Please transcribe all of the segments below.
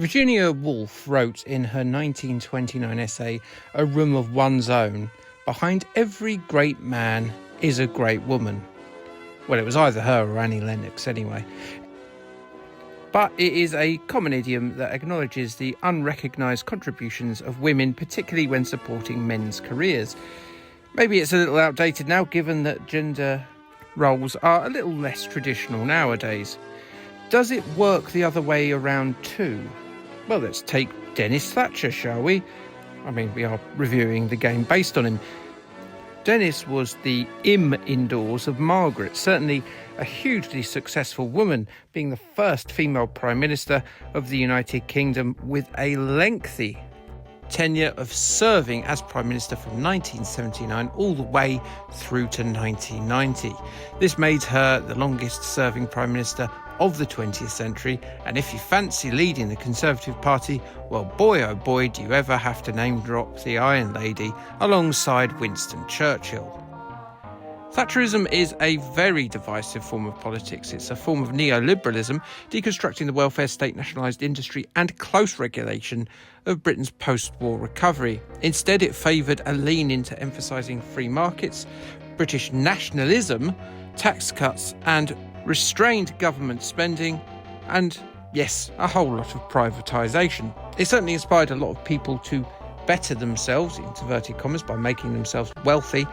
Virginia Woolf wrote in her 1929 essay, A Room of One's Own, behind every great man is a great woman. Well, it was either her or Annie Lennox anyway. But it is a common idiom that acknowledges the unrecognised contributions of women, particularly when supporting men's careers. Maybe it's a little outdated now, given that gender roles are a little less traditional nowadays. Does it work the other way around too? Well, let's take Denis Thatcher, shall we? I mean, we are reviewing the game based on him. Denis was the indoors of Margaret, certainly a hugely successful woman, being the first female Prime Minister of the United Kingdom with a lengthy tenure of serving as Prime Minister from 1979 all the way through to 1990. This made her the longest serving Prime Minister of the 20th century, and if you fancy leading the Conservative Party, well, boy oh boy, do you ever have to name drop the Iron Lady alongside Winston Churchill. Thatcherism is a very divisive form of politics. It's a form of neoliberalism, deconstructing the welfare state, nationalised industry and close regulation of Britain's post-war recovery. Instead, it favoured a lean into emphasising free markets, British nationalism, tax cuts and restrained government spending, and yes, a whole lot of privatisation. It certainly inspired a lot of people to better themselves, inverted commas, by making themselves wealthy,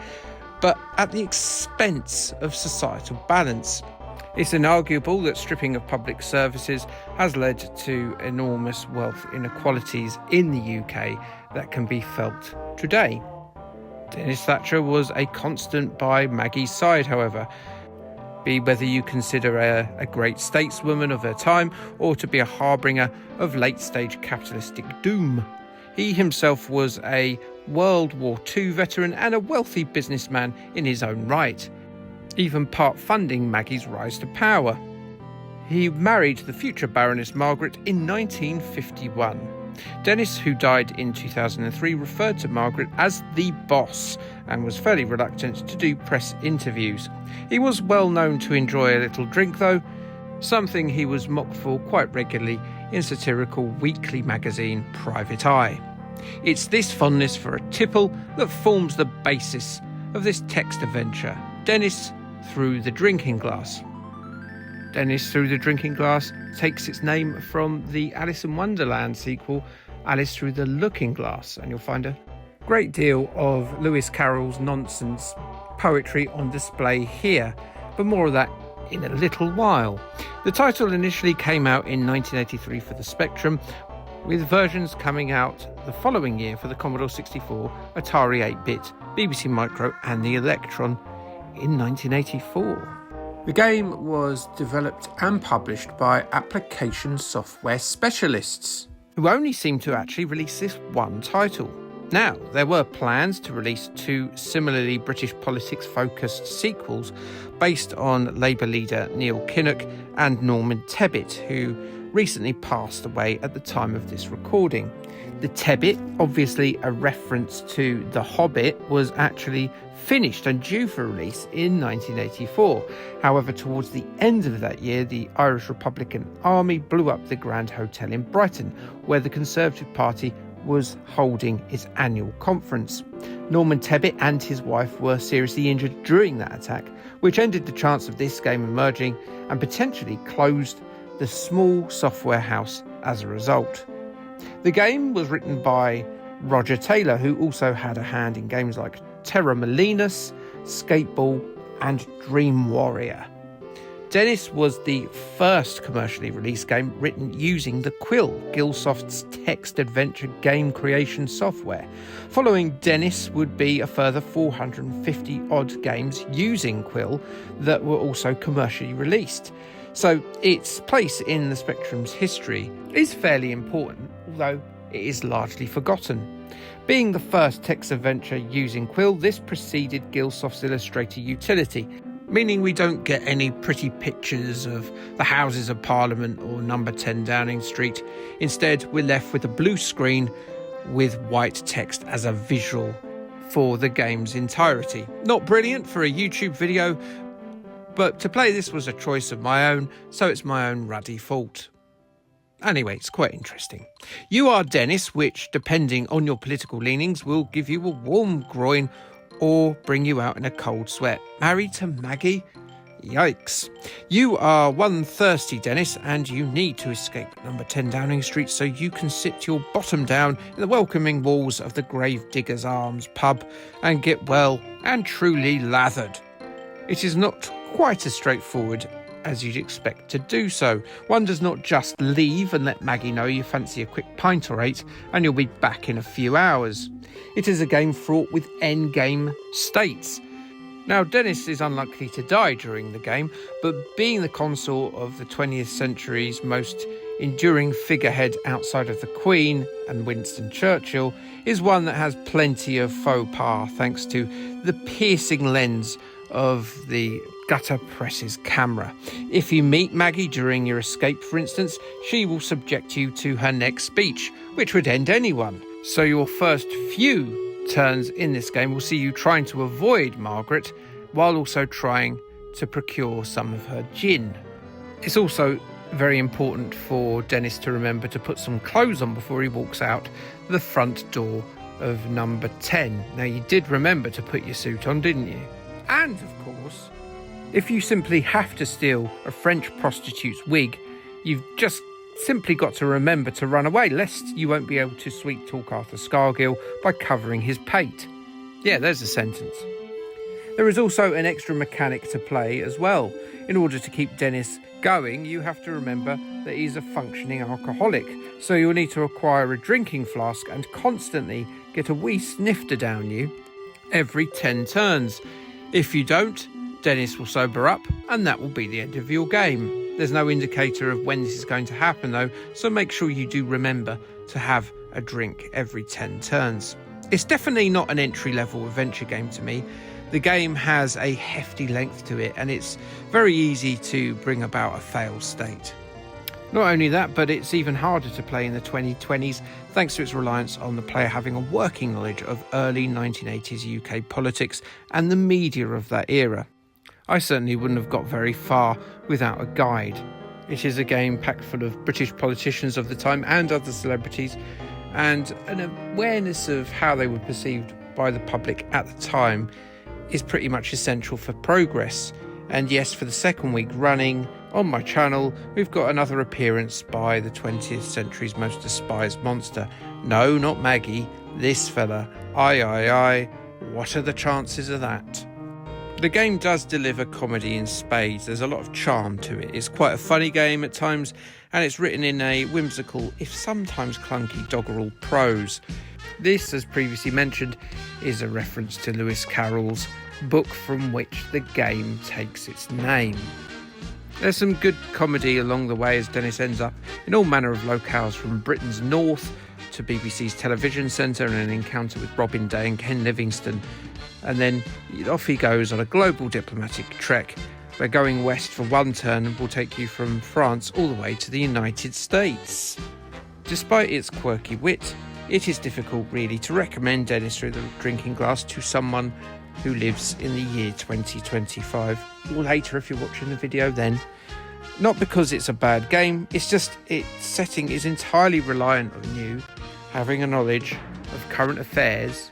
but at the expense of societal balance. It's inarguable that stripping of public services has led to enormous wealth inequalities in the UK that can be felt today. Denis Thatcher was a constant by Maggie's side, however, be whether you consider a great stateswoman of her time or to be a harbinger of late-stage capitalistic doom. He himself was a World War II veteran and a wealthy businessman in his own right, even part funding Maggie's rise to power. He married the future Baroness Margaret in 1951. Denis, who died in 2003, referred to Margaret as the boss and was fairly reluctant to do press interviews. He was well known to enjoy a little drink though, something he was mocked for quite regularly in satirical weekly magazine Private Eye. It's this fondness for a tipple that forms the basis of this text adventure, Denis Through the Drinking Glass. Denis Through the Drinking Glass takes its name from the Alice in Wonderland sequel, Alice Through the Looking Glass, and you'll find a great deal of Lewis Carroll's nonsense poetry on display here, but more of that in a little while. The title initially came out in 1983 for the Spectrum, with versions coming out the following year for the Commodore 64, Atari 8-bit, BBC Micro and the Electron in 1984. The game was developed and published by application software specialists, who only seemed to actually release this one title. Now, there were plans to release two similarly British politics-focused sequels based on Labour leader Neil Kinnock and Norman Tebbit, who recently passed away at the time of this recording. The Tebbit, obviously a reference to The Hobbit, was actually finished and due for release in 1984. However, towards the end of that year, the Irish Republican Army blew up the Grand Hotel in Brighton, where the Conservative Party was holding its annual conference. Norman Tebbit and his wife were seriously injured during that attack, which ended the chance of this game emerging and potentially closed the small software house as a result. The game was written by Roger Taylor, who also had a hand in games like Terra Malinas, Skateball and Dream Warrior. Denis was the first commercially released game written using the Quill, Gilsoft's text adventure game creation software. Following Denis would be a further 450 odd games using Quill that were also commercially released. So its place in the Spectrum's history is fairly important, although it is largely forgotten. Being the first text adventure using Quill, this preceded Gilsoft's Illustrator utility, meaning we don't get any pretty pictures of the Houses of Parliament or number 10 Downing Street. Instead, we're left with a blue screen with white text as a visual for the game's entirety. Not brilliant for a YouTube video, but to play this was a choice of my own, so it's my own ruddy fault. Anyway, it's quite interesting. You are Denis, which, depending on your political leanings, will give you a warm groin or bring you out in a cold sweat. Married to Maggie? Yikes. You are one thirsty Denis, and you need to escape number 10 Downing Street so you can sit your bottom down in the welcoming walls of the Gravedigger's Arms pub and get well and truly lathered. It is not quite as straightforward as you'd expect to do so. One does not just leave and let Maggie know you fancy a quick pint or 8 and you'll be back in a few hours. It is a game fraught with endgame states. Now, Denis is unlikely to die during the game, but being the consort of the 20th century's most enduring figurehead outside of the Queen and Winston Churchill is one that has plenty of faux pas thanks to the piercing lens of the gutter press's camera. If you meet Maggie during your escape, for instance, she will subject you to her next speech, which would end anyone. So your first few turns in this game will see you trying to avoid Margaret while also trying to procure some of her gin. It's also very important for Denis to remember to put some clothes on before he walks out the front door of number 10. Now, you did remember to put your suit on, didn't you? And, of course, if you simply have to steal a French prostitute's wig, you've just simply got to remember to run away, lest you won't be able to sweet-talk Arthur Scargill by covering his pate. Yeah, there's a sentence. There is also an extra mechanic to play as well. In order to keep Denis going, you have to remember that he's a functioning alcoholic, so you'll need to acquire a drinking flask and constantly get a wee snifter down you every 10 turns. If you don't, Denis will sober up, and that will be the end of your game. There's no indicator of when this is going to happen though, so make sure you do remember to have a drink every 10 turns. It's definitely not an entry-level adventure game to me. The game has a hefty length to it, and it's very easy to bring about a fail state. Not only that, but it's even harder to play in the 2020s thanks to its reliance on the player having a working knowledge of early 1980s UK politics and the media of that era. I certainly wouldn't have got very far without a guide. It is a game packed full of British politicians of the time and other celebrities, and an awareness of how they were perceived by the public at the time is pretty much essential for progress. And yes, for the second week running on my channel, we've got another appearance by the 20th century's most despised monster. No, not Maggie, this fella. Aye, what are the chances of that? The game does deliver comedy in spades. There's a lot of charm to it. It's quite a funny game at times, and it's written in a whimsical, if sometimes clunky, doggerel prose. This, as previously mentioned, is a reference to Lewis Carroll's book from which the game takes its name. There's some good comedy along the way as Denis ends up in all manner of locales, from Britain's north to BBC's television centre and an encounter with Robin Day and Ken Livingstone. And then off he goes on a global diplomatic trek where going west for one turn will take you from France all the way to the United States. Despite its quirky wit, it is difficult really to recommend Denis Through the Drinking Glass to someone who lives in the year 2025 or later if you're watching the video then. Not because it's a bad game, it's just its setting is entirely reliant on you having a knowledge of current affairs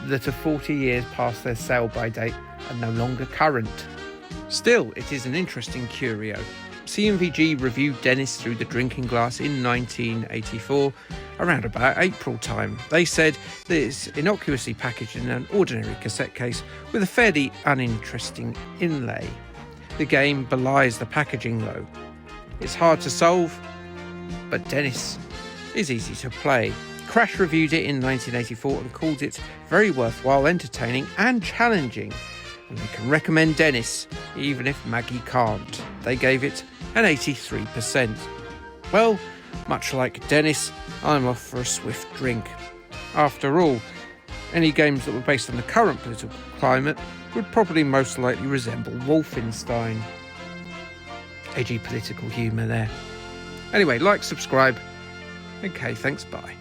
that are 40 years past their sale-by date and no longer current. Still, it is an interesting curio. CMVG reviewed Denis Through the Drinking Glass in 1984, around about April time. They said that it's innocuously packaged in an ordinary cassette case with a fairly uninteresting inlay. The game belies the packaging though. It's hard to solve, but Denis is easy to play. Crash reviewed it in 1984 and called it very worthwhile, entertaining and challenging, and they can recommend Denis even if Maggie can't. They gave it an 83%. Well, much like Denis, I'm off for a swift drink. After all, any games that were based on the current political climate would probably most likely resemble Wolfenstein. Edgy political humour there. Anyway, like, subscribe. Okay, thanks, bye.